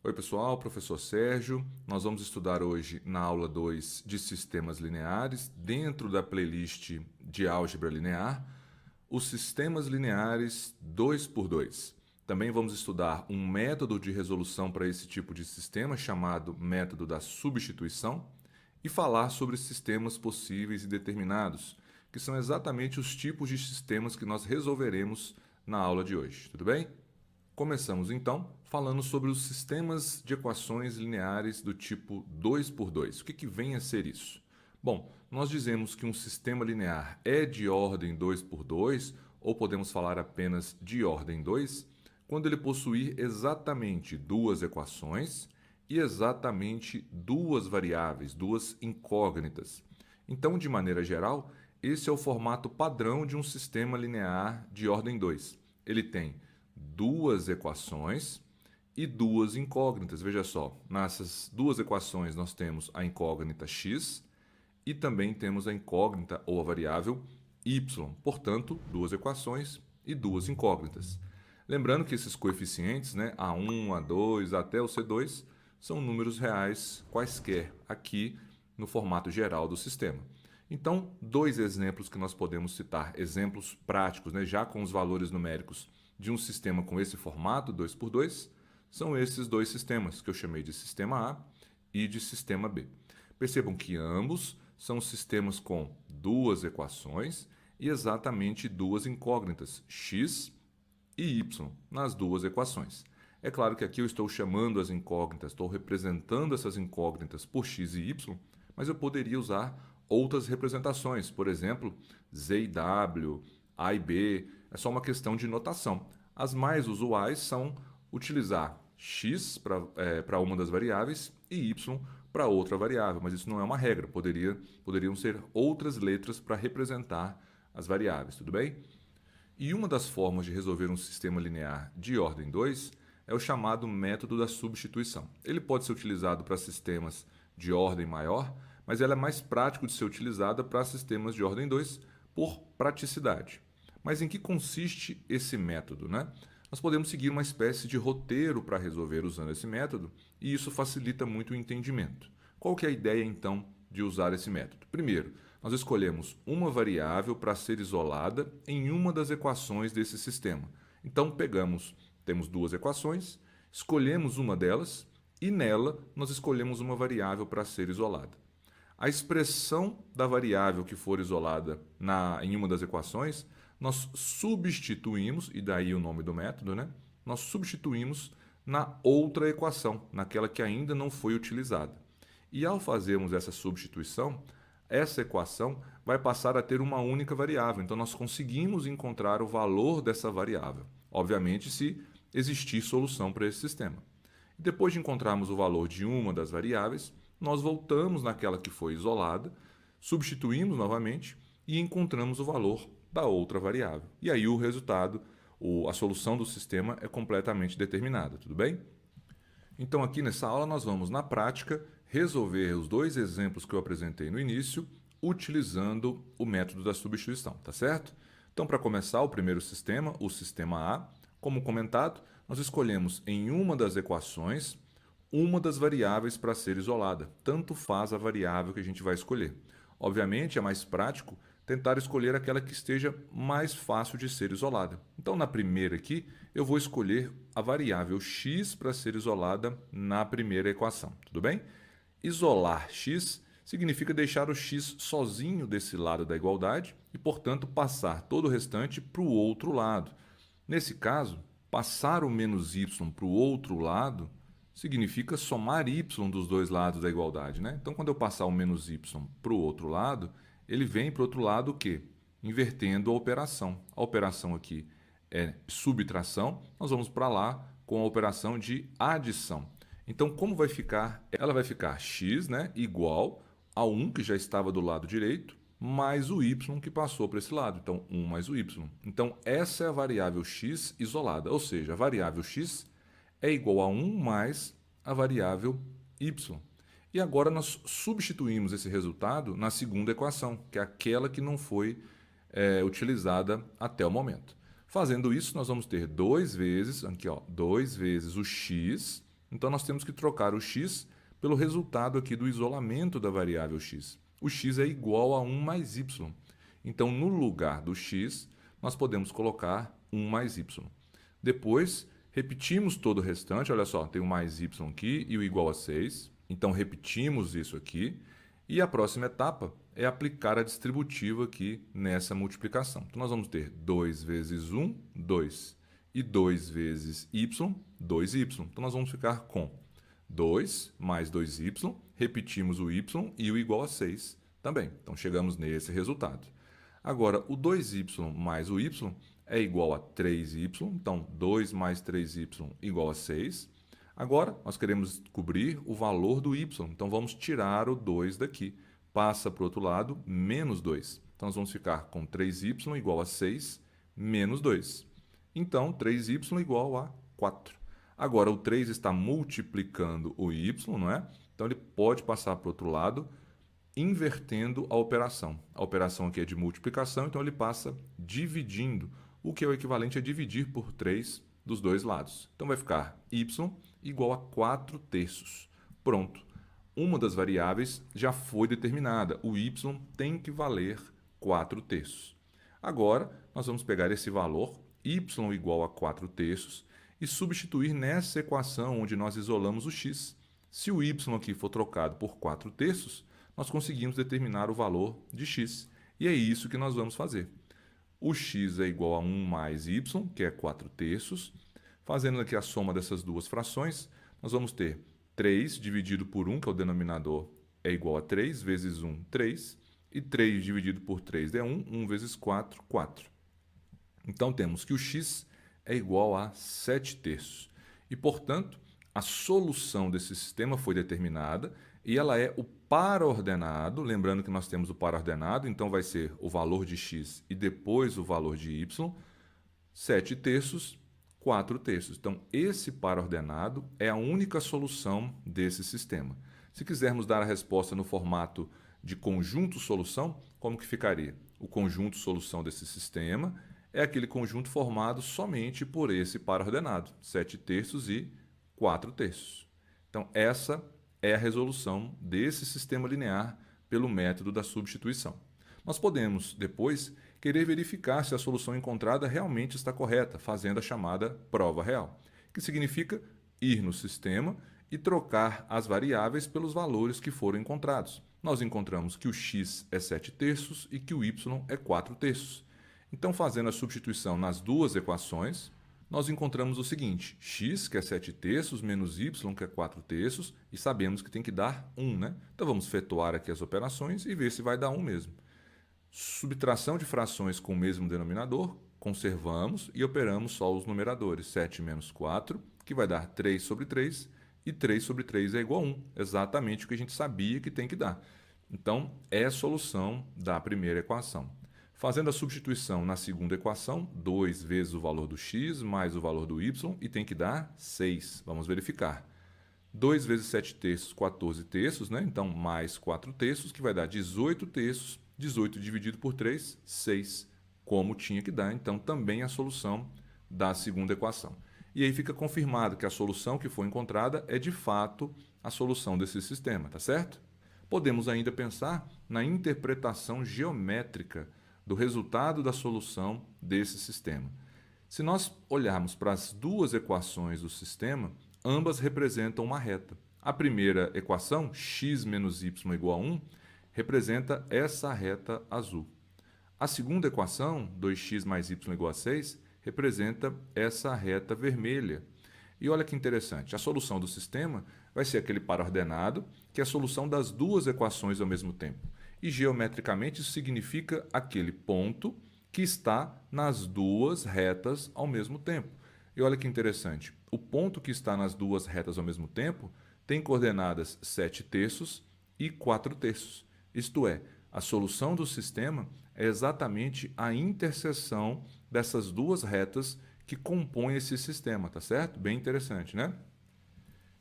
Oi pessoal, professor Sérgio. Nós vamos estudar hoje na aula 2 de sistemas lineares, dentro da playlist de álgebra linear, os sistemas lineares 2 por 2. Também vamos estudar um método de resolução para esse tipo de sistema chamado método da substituição e falar sobre sistemas possíveis e determinados, que são exatamente os tipos de sistemas que nós resolveremos na aula de hoje, tudo bem? Começamos então falando sobre os sistemas de equações lineares do tipo 2 por 2. O que vem a ser isso? Bom, nós dizemos que um sistema linear é de ordem 2 por 2, ou podemos falar apenas de ordem 2, quando ele possuir exatamente duas equações e exatamente duas variáveis, duas incógnitas. Então, de maneira geral, esse é o formato padrão de um sistema linear de ordem 2. Ele tem duas equações e duas incógnitas. Veja só, nessas duas equações nós temos a incógnita x e também temos a incógnita ou a variável y. Portanto, duas equações e duas incógnitas. Lembrando que esses coeficientes, A1, A2 até o C2, são números reais quaisquer aqui no formato geral do sistema. Então, dois exemplos que nós podemos citar, exemplos práticos, já com os valores numéricos de um sistema com esse formato, 2 por 2, são esses dois sistemas, que eu chamei de sistema A e de sistema B. Percebam que ambos são sistemas com duas equações e exatamente duas incógnitas, x e y, nas duas equações. É claro que aqui eu estou chamando as incógnitas, estou representando essas incógnitas por x e y, mas eu poderia usar outras representações, por exemplo, z e w, a e b, é só uma questão de notação. As mais usuais são utilizar x para uma das variáveis e y para outra variável, mas isso não é uma regra, poderiam ser outras letras para representar as variáveis, tudo bem? E uma das formas de resolver um sistema linear de ordem 2 é o chamado método da substituição. Ele pode ser utilizado para sistemas de ordem maior, mas ela é mais prático de ser utilizada para sistemas de ordem 2 por praticidade. Mas em que consiste esse método, Nós podemos seguir uma espécie de roteiro para resolver usando esse método, e isso facilita muito o entendimento. Qual que é a ideia, então, de usar esse método? Primeiro, nós escolhemos uma variável para ser isolada em uma das equações desse sistema. Então, temos duas equações, escolhemos uma delas e nela nós escolhemos uma variável para ser isolada. A expressão da variável que for isolada em uma das equações, nós substituímos, e daí o nome do método, Nós substituímos na outra equação, naquela que ainda não foi utilizada. E ao fazermos essa substituição, essa equação vai passar a ter uma única variável. Então, nós conseguimos encontrar o valor dessa variável. Obviamente, se existir solução para esse sistema. Depois de encontrarmos o valor de uma das variáveis, nós voltamos naquela que foi isolada, substituímos novamente e encontramos o valor da outra variável. E aí o resultado, a solução do sistema é completamente determinada, tudo bem? Então aqui nessa aula nós vamos, na prática, resolver os dois exemplos que eu apresentei no início, utilizando o método da substituição, tá certo? Então, para começar, o primeiro sistema, o sistema A, como comentado, nós escolhemos em uma das equações uma das variáveis para ser isolada. Tanto faz a variável que a gente vai escolher. Obviamente, é mais prático tentar escolher aquela que esteja mais fácil de ser isolada. Então, na primeira aqui, eu vou escolher a variável x para ser isolada na primeira equação, tudo bem? Isolar x significa deixar o x sozinho desse lado da igualdade e, portanto, passar todo o restante para o outro lado. Nesse caso, passar o menos y para o outro lado significa somar y dos dois lados da igualdade, Então, quando eu passar o menos y para o outro lado, ele vem para o outro lado o quê? Invertendo a operação. A operação aqui é subtração, nós vamos para lá com a operação de adição. Então, como vai ficar? Ela vai ficar x igual a 1, que já estava do lado direito, mais o y que passou para esse lado. Então, 1 mais o y. Então, essa é a variável x isolada, ou seja, a variável x é igual a 1 mais a variável y. E agora nós substituímos esse resultado na segunda equação, que é aquela que não foi utilizada até o momento. Fazendo isso, nós vamos ter 2 vezes, aqui ó, 2 vezes o x Então, nós temos que trocar o x pelo resultado aqui do isolamento da variável x. O x é igual a 1 mais y. Então, no lugar do x, nós podemos colocar 1 mais y. Depois, repetimos todo o restante. Olha só, tem o mais y aqui e o igual a 6. Então, repetimos isso aqui. E a próxima etapa é aplicar a distributiva aqui nessa multiplicação. Então, nós vamos ter 2 vezes 1, 2. E 2 vezes y, 2y. Então, nós vamos ficar com 2 mais 2y, repetimos o y e o igual a 6 também. Então, chegamos nesse resultado. Agora, o 2y mais o y é igual a 3y, então 2 mais 3y igual a 6. Agora, nós queremos descobrir o valor do y, então vamos tirar o 2 daqui. Passa para o outro lado, menos 2. Então, nós vamos ficar com 3y igual a 6, menos 2. Então, 3y igual a 4. Agora, o 3 está multiplicando o y, não é? Então, ele pode passar para o outro lado, invertendo a operação. A operação aqui é de multiplicação, então ele passa dividindo, o que é o equivalente a dividir por 3 dos dois lados. Então, vai ficar y igual a 4 terços. Pronto. Uma das variáveis já foi determinada. O y tem que valer 4 terços. Agora, nós vamos pegar esse valor, y igual a 4 terços, e substituir nessa equação onde nós isolamos o x. Se o y aqui for trocado por 4 terços, nós conseguimos determinar o valor de x. E é isso que nós vamos fazer. O x é igual a 1 mais y, que é 4 terços. Fazendo aqui a soma dessas duas frações, nós vamos ter 3 dividido por 1, que é o denominador, é igual a 3, vezes 1, 3. E 3 dividido por 3 é 1, 1 vezes 4, 4. Então, temos que o x é igual a 7 terços. E, portanto, a solução desse sistema foi determinada e ela é o par ordenado. Lembrando que nós temos o par ordenado, então vai ser o valor de x e depois o valor de y, 7 terços, 4 terços. Então, esse par ordenado é a única solução desse sistema. Se quisermos dar a resposta no formato de conjunto solução, como que ficaria? O conjunto solução desse sistema é aquele conjunto formado somente por esse par ordenado, 7 terços e 4 terços. Então, essa é a resolução desse sistema linear pelo método da substituição. Nós podemos, depois, querer verificar se a solução encontrada realmente está correta, fazendo a chamada prova real, que significa ir no sistema e trocar as variáveis pelos valores que foram encontrados. Nós encontramos que o x é 7 terços e que o y é 4 terços. Então, fazendo a substituição nas duas equações, nós encontramos o seguinte: x, que é 7 terços, menos y, que é 4 terços, e sabemos que tem que dar 1, né? Então, vamos efetuar aqui as operações e ver se vai dar 1 mesmo. Subtração de frações com o mesmo denominador, conservamos e operamos só os numeradores. 7 menos 4, que vai dar 3 sobre 3, e 3 sobre 3 é igual a 1, exatamente o que a gente sabia que tem que dar. Então, é a solução da primeira equação. Fazendo a substituição na segunda equação, 2 vezes o valor do x mais o valor do y, e tem que dar 6. Vamos verificar. 2 vezes 7 terços, 14 terços, né? Então, mais 4 terços, que vai dar 18 terços. 18 dividido por 3, 6. Como tinha que dar, então, também a solução da segunda equação. E aí fica confirmado que a solução que foi encontrada é, de fato, a solução desse sistema, tá certo? Podemos ainda pensar na interpretação geométrica do resultado da solução desse sistema. Se nós olharmos para as duas equações do sistema, ambas representam uma reta. A primeira equação, x menos y igual a 1, representa essa reta azul. A segunda equação, 2x mais y igual a 6, representa essa reta vermelha. E olha que interessante, a solução do sistema vai ser aquele par ordenado, que é a solução das duas equações ao mesmo tempo. E geometricamente isso significa aquele ponto que está nas duas retas ao mesmo tempo. E olha que interessante, o ponto que está nas duas retas ao mesmo tempo tem coordenadas 7 terços e 4 terços. Isto é, a solução do sistema é exatamente a interseção dessas duas retas que compõem esse sistema, tá certo? Bem interessante, né?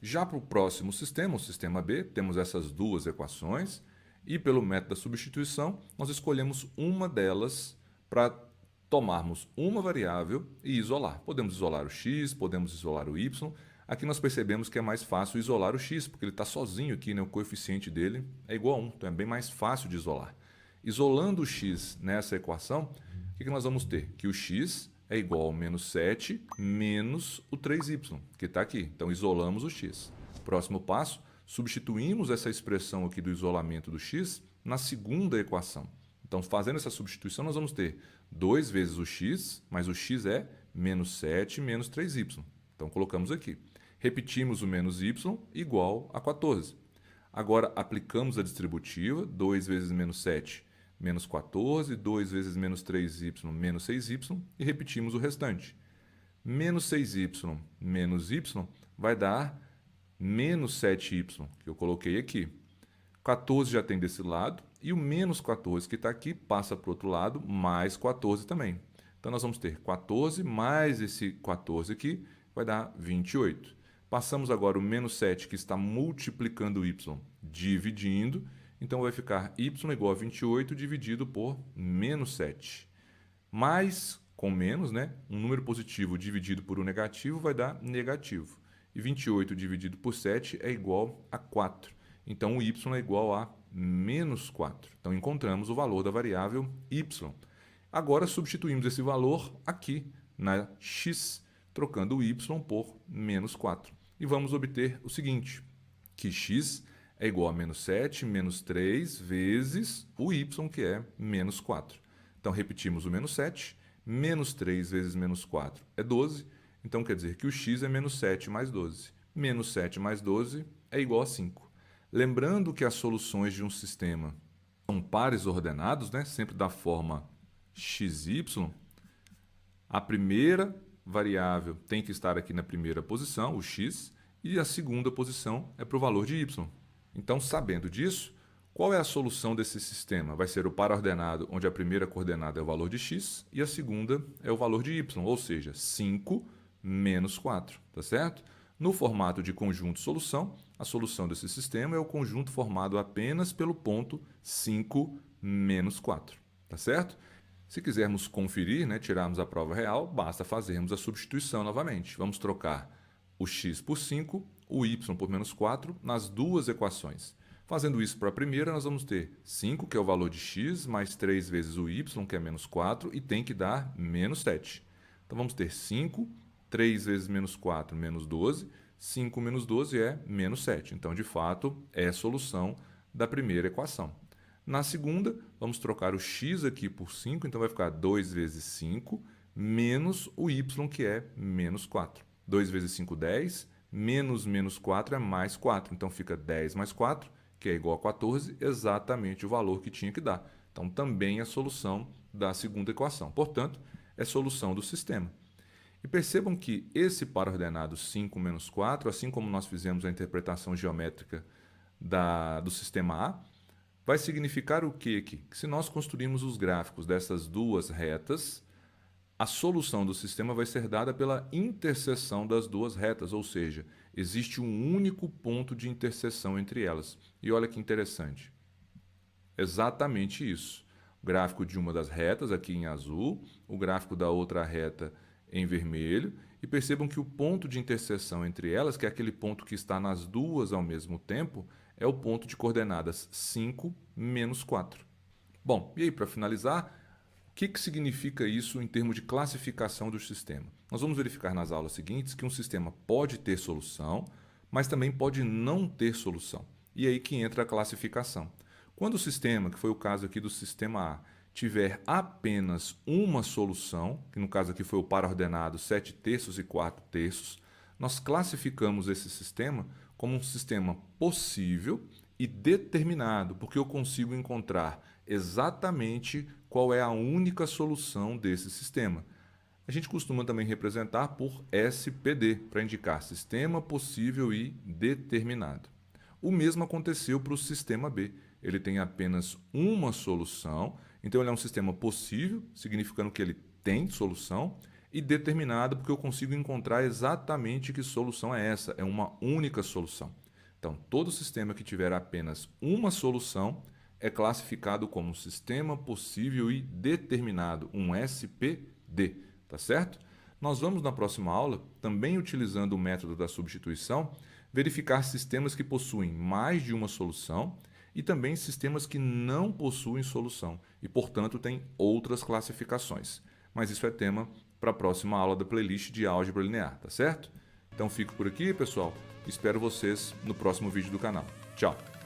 Já para o próximo sistema, o sistema B, temos essas duas equações e pelo método da substituição nós escolhemos uma delas para tomarmos uma variável e isolar. Podemos isolar o x, podemos isolar o y. Aqui nós percebemos que é mais fácil isolar o x, porque ele está sozinho aqui, né? O coeficiente dele é igual a 1, então é bem mais fácil de isolar. Isolando o x nessa equação, o que nós vamos ter? Que o x é igual ao menos 7 menos o 3y, que está aqui. Então, isolamos o x. Próximo passo, substituímos essa expressão aqui do isolamento do x na segunda equação. Então, fazendo essa substituição, nós vamos ter 2 vezes o x, mas o x é menos 7 menos 3y. Então, colocamos aqui. Repetimos o menos y igual a 14. Agora, aplicamos a distributiva, 2 vezes menos 7, menos 14, 2 vezes menos 3y, menos 6y, e repetimos o restante. Menos 6y menos y vai dar menos 7y, que eu coloquei aqui. 14 já tem desse lado, e o menos 14 que está aqui passa para o outro lado, mais 14 também. Então, nós vamos ter 14 mais esse 14 aqui, vai dar 28. Passamos agora o menos 7, que está multiplicando y, dividindo. Então, vai ficar y igual a 28 dividido por menos 7. Mais, com menos, né? Um número positivo dividido por um negativo vai dar negativo. E 28 dividido por 7 é igual a 4. Então, o y é igual a menos 4. Então, encontramos o valor da variável y. Agora, substituímos esse valor aqui na x, trocando o y por menos 4. E vamos obter o seguinte, que x é igual a menos 7 menos 3 vezes o y, que é menos 4. Então, repetimos o menos 7, menos 3 vezes menos 4 é 12, então quer dizer que o x é menos 7 mais 12. Menos 7 mais 12 é igual a 5. Lembrando que as soluções de um sistema são pares ordenados, né? Sempre da forma xy, a primeira variável tem que estar aqui na primeira posição, o x, e a segunda posição é para o valor de y. Então, sabendo disso, qual é a solução desse sistema? Vai ser o par ordenado, onde a primeira coordenada é o valor de x e a segunda é o valor de y, ou seja, 5 menos 4, tá certo? No formato de conjunto solução, a solução desse sistema é o conjunto formado apenas pelo ponto 5 menos 4, tá certo? Se quisermos conferir, né, tirarmos a prova real, basta fazermos a substituição novamente. Vamos trocar o x por 5, o y por menos 4 nas duas equações. Fazendo isso para a primeira, nós vamos ter 5, que é o valor de x, mais 3 vezes o y, que é menos 4, e tem que dar menos 7. Então, vamos ter 5, 3 vezes menos 4, menos 12. 5 menos 12 é menos 7. Então, de fato, é a solução da primeira equação. Na segunda, vamos trocar o x aqui por 5, então vai ficar 2 vezes 5, menos o y, que é menos 4. 2 vezes 5, 10, menos 4 é mais 4, então fica 10 mais 4, que é igual a 14, exatamente o valor que tinha que dar. Então, também é a solução da segunda equação. Portanto, é solução do sistema. E percebam que esse par ordenado 5 menos 4, assim como nós fizemos a interpretação geométrica do sistema A, vai significar o quê aqui? Que se nós construirmos os gráficos dessas duas retas, a solução do sistema vai ser dada pela interseção das duas retas, ou seja, existe um único ponto de interseção entre elas. E olha que interessante. Exatamente isso. O gráfico de uma das retas aqui em azul, o gráfico da outra reta em vermelho, e percebam que o ponto de interseção entre elas, que é aquele ponto que está nas duas ao mesmo tempo, é o ponto de coordenadas 5 menos 4. Bom, e aí para finalizar, o que significa isso em termos de classificação do sistema? Nós vamos verificar nas aulas seguintes que um sistema pode ter solução, mas também pode não ter solução. E aí que entra a classificação. Quando o sistema, que foi o caso aqui do sistema A, tiver apenas uma solução, que no caso aqui foi o par ordenado 7/3 e 4/3, nós classificamos esse sistema como um sistema possível e determinado, porque eu consigo encontrar exatamente qual é a única solução desse sistema. A gente costuma também representar por SPD, para indicar sistema possível e determinado. O mesmo aconteceu para o sistema B. Ele tem apenas uma solução, então ele é um sistema possível, significando que ele tem solução, e determinado, porque eu consigo encontrar exatamente que solução é essa, é uma única solução. Então, todo sistema que tiver apenas uma solução é classificado como um sistema possível e determinado, um SPD, tá certo? Nós vamos, na próxima aula, também utilizando o método da substituição, verificar sistemas que possuem mais de uma solução e também sistemas que não possuem solução e, portanto, têm outras classificações. Mas isso é tema para a próxima aula da playlist de álgebra linear, tá certo? Então fico por aqui, pessoal. Espero vocês no próximo vídeo do canal. Tchau!